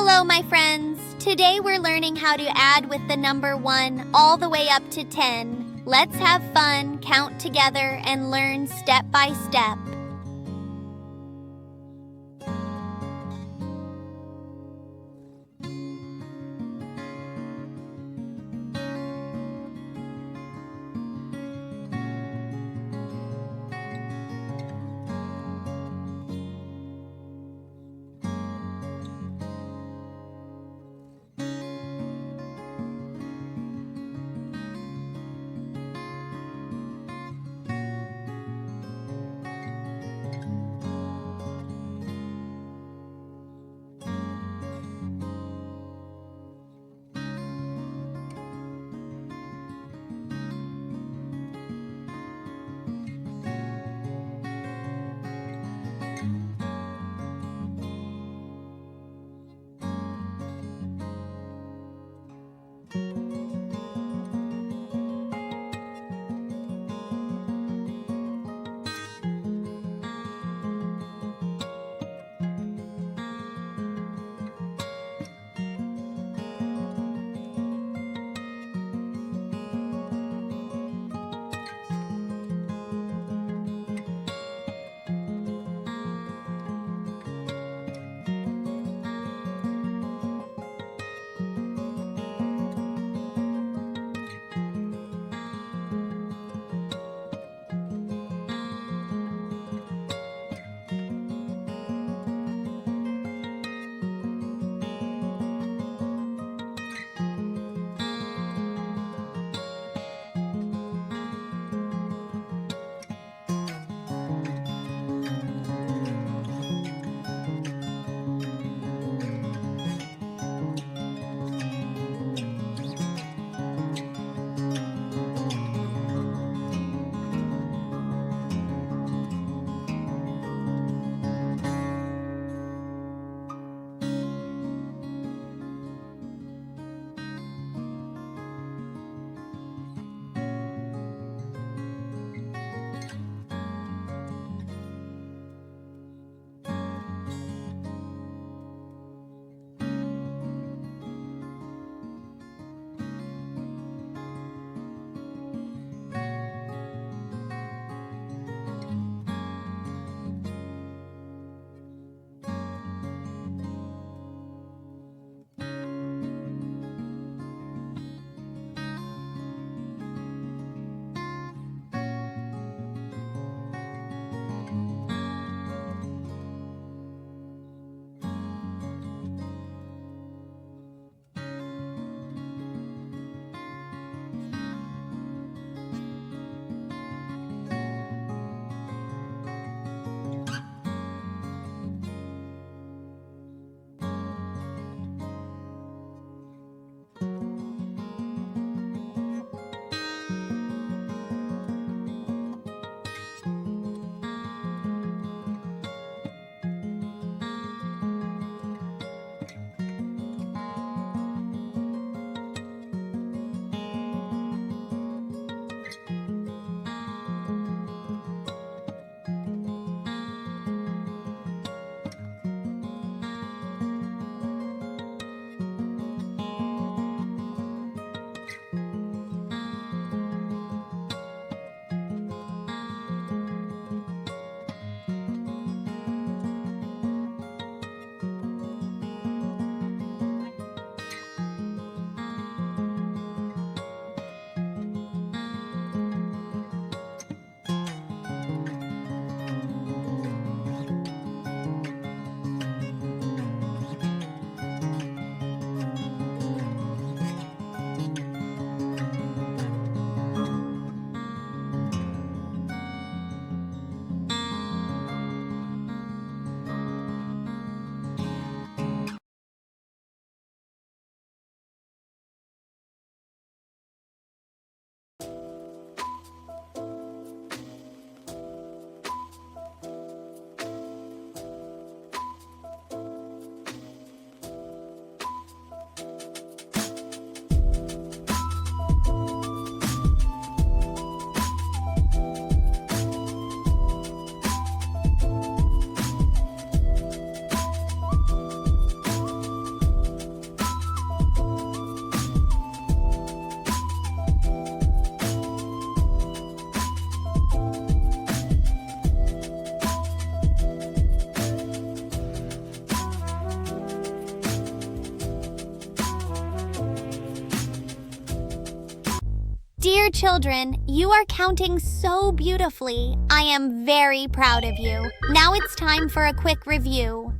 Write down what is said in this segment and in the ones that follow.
Hello, my friends. Today we're learning how to add with the number 1 all the way up to 10. Let's have fun, count together, and learn step by step. Dear children, you are counting so beautifully. I am very proud of you. Now it's time for a quick review.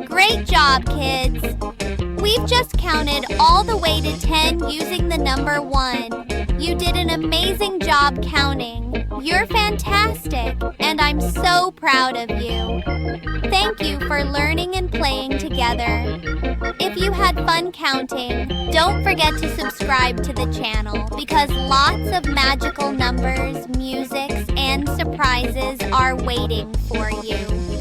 Great job, kids! We've just counted all the way to 10 using the number 1. You did an amazing job counting. You're fantastic, and I'm so proud of you. Thank you for learning and playing together. If you had fun counting, don't forget to subscribe to the channel because lots of magical numbers, musics, and surprises are waiting for you.